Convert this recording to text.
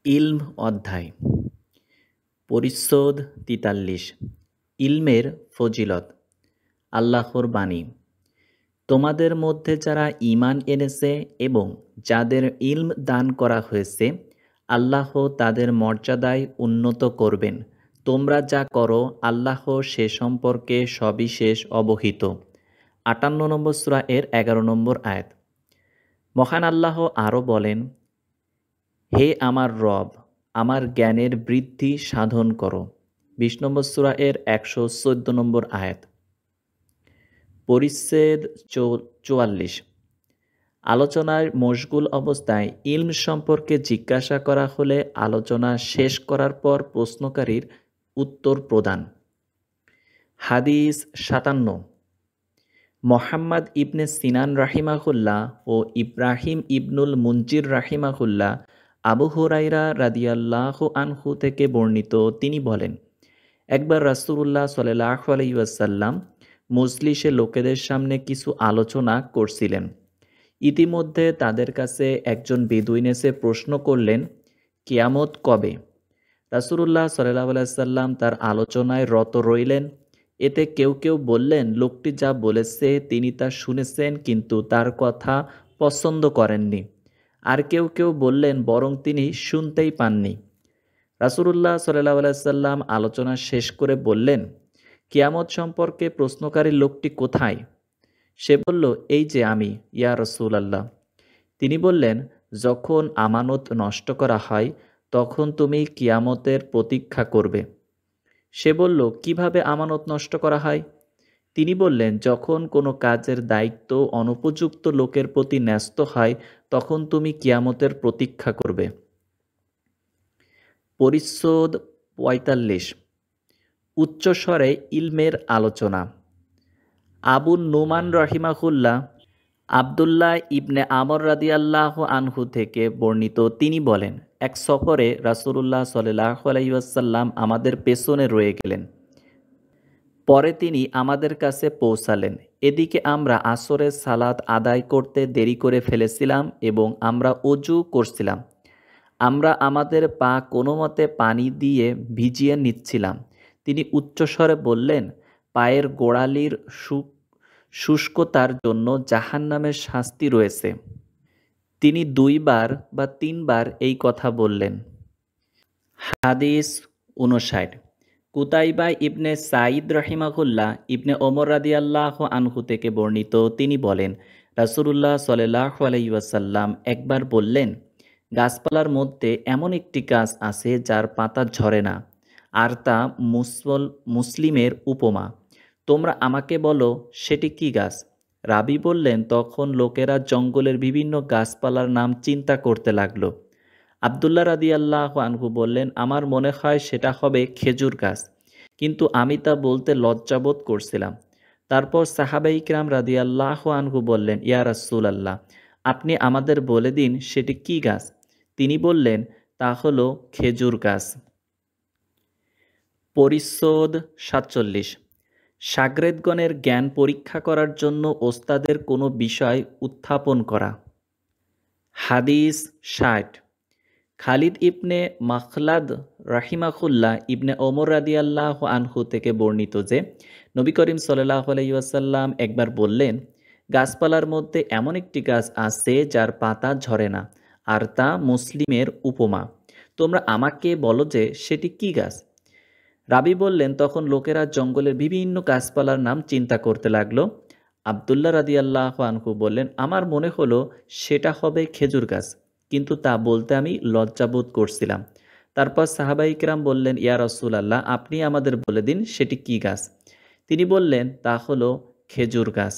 ইলম অধ্যায় পরিচ্ছদ ৪৩ ইলমের ফজিলত। আল্লাহর বাণী, তোমাদের মধ্যে যারা ঈমান এনেছে এবং যাদের ইলম দান করা হয়েছে, আল্লাহ তাদের মর্যাদায় উন্নত করবেন। তোমরা যা করো আল্লাহ সে সম্পর্কে সবিশেষ অবহিত। ৫৮ নম্বর সূরা এর ১১ নম্বর আয়াত। মহান আল্লাহ আরও বলেন, হে আমার রব, আমার জ্ঞানের বৃদ্ধি সাধন করো। ২০ নম্বর সূরা এর ১১৪ নম্বর আয়াত। পরিচ্ছেদ ৪৪। আলোচনায় মশগুল অবস্থায় ইলম সম্পর্কে জিজ্ঞাসা করা হলে আলোচনা শেষ করার পর প্রশ্নকারীর উত্তর প্রদান। হাদিস ৫৭। মোহাম্মদ ইবনে সিনান রাহিমাহুল্লাহ ও ইব্রাহিম ইবনুল মুনজির রাহিমাহুল্লাহ আবু হুরাইরা রাদিয়াল্লাহু আনহু থেকে বর্ণিত, তিনি বলেন, একবার রাসূলুল্লাহ সাল্লাল্লাহু আলাইহি ওয়াসাল্লাম মজলিসে লোকেদের সামনে কিছু আলোচনা করছিলেন। ইতিমধ্যে তাদের কাছে একজন বেদুইন এসে প্রশ্ন করলেন, কিয়ামত কবে? রাসূলুল্লাহ সাল্লাল্লাহু আলাইহি ওয়াসাল্লাম তার আলোচনায় রত রইলেন। এতে কেউ কেউ বললেন, লোকটি যা বলেছে তিনি তা শুনেছেন কিন্তু তার কথা পছন্দ করেননি। আর কেউ কেউ বললেন, বরং তিনি শুনতেই পাননি। রাসূলুল্লাহ সাল্লাল্লাহু আলাইহি ওয়াসাল্লাম আলোচনা শেষ করে বললেন, কিয়ামত সম্পর্কে প্রশ্নকারী লোকটি কোথায়? সে বলল, এই যে আমি, ইয়া রাসূলাল্লাহ। তিনি বললেন, যখন আমানত নষ্ট করা হয় তখন তুমি কিয়ামতের প্রতীক্ষা করবে। সে বলল, কিভাবে আমানত নষ্ট করা হয়? তিনি বললেন, যখন কোনো কাজের দায়িত্ব অনুপযুক্ত লোকের প্রতি ন্যস্ত হয় তখন তুমি কিয়ামতের প্রতীক্ষা করবে। পরিচ্ছদ ৪৫। উচ্চস্বরে ইলমের আলোচনা। আবু নুমান রাহিমাহুল্লাহ আবদুল্লাহ ইবনে আমর রাদিয়াল্লাহু আনহু থেকে বর্ণিত, তিনি বলেন, এক সফরে রাসূলুল্লাহ সাল্লাল্লাহু আলাইহি ওয়াসাল্লাম আমাদের পেছনে রয়ে গেলেন। পরে তিনি আমাদের কাছে পৌঁছালেন। এদিকে আমরা আসরের সালাত আদায় করতে দেরি করে ফেলেছিলাম এবং আমরা অজু করছিলাম। আমরা আমাদের পা কোনোমতে পানি দিয়ে ভিজিয়ে নিচ্ছিলাম। তিনি উচ্চস্বরে বললেন, পায়ের গোড়ালির শুষ্কতার জন্য জাহান্নামের শাস্তি রয়েছে। তিনি ২ বার বা ৩ বার এই কথা বললেন। হাদিস ৫৯। কুতাইবা ইবনে সাঈদ রাহিমাহুল্লাহ ইবনে ওমর রাদিয়াল্লাহু আনহু থেকে বর্ণিত, তিনি বলেন, রাসূলুল্লাহ সাল্লাল্লাহু আলাইহি ওয়াসাল্লাম একবার বললেন, গাছপালার মধ্যে এমন একটি গাছ আছে যার পাতা ঝরে না, আর তা মুসলিমের উপমা। তোমরা আমাকে বলো সেটি কি গাছ? রাবী বললেন, তখন লোকেরা জঙ্গলের বিভিন্ন গাছপালার নাম চিন্তা করতে লাগলো। আবদুল্লাহ রাদিয়াল্লাহু আনহু বললেন, আমার মনে হয় সেটা হবে খেজুর গাছ, কিন্তু আমি তা বলতে লজ্জাবোধ করছিলাম। তারপর সাহাবায়ে কিরাম রাদিয়াল্লাহু আনহু বললেন, ইয়া রাসূলাল্লাহ, আপনি আমাদের বলে দিন সেটি কি গাছ? তিনি বললেন, তা হলো খেজুর গাছ। পরিচ্ছদ ৪৭। শাগরেদগণের জ্ঞান পরীক্ষা করার জন্য ওস্তাদের কোনো বিষয় উত্থাপন করা। হাদিস ৬০। খালিদ ইবনে মাখলাদ রাহিমাহুল্লাহ ইবনে ওমর রাদিয়াল্লাহু আনহু থেকে বর্ণিত যে, নবী করিম সাল্লাল্লাহু আলাইহি ওয়াসাল্লাম একবার বললেন, গাছপালার মধ্যে এমন একটি গাছ আছে যার পাতা ঝরে না, আর তা মুসলিমের উপমা। তোমরা আমাকে বলো যে সেটি কি গাছ? রাবী বললেন, তখন লোকেরা জঙ্গলের বিভিন্ন গাছপালার নাম চিন্তা করতে লাগলো। আবদুল্লাহ রাদিয়াল্লাহু আনহু বললেন, আমার মনে হলো সেটা হবে খেজুর গাছ, কিন্তু তা বলতে আমি লজ্জাবোধ করছিলাম। তারপর সাহাবায়ে কিরাম বললেন, ইয়া রাসূলাল্লাহ, আপনি আমাদের বলে দিন সেটি কি গাছ? তিনি বললেন, তা হলো খেজুর গাছ।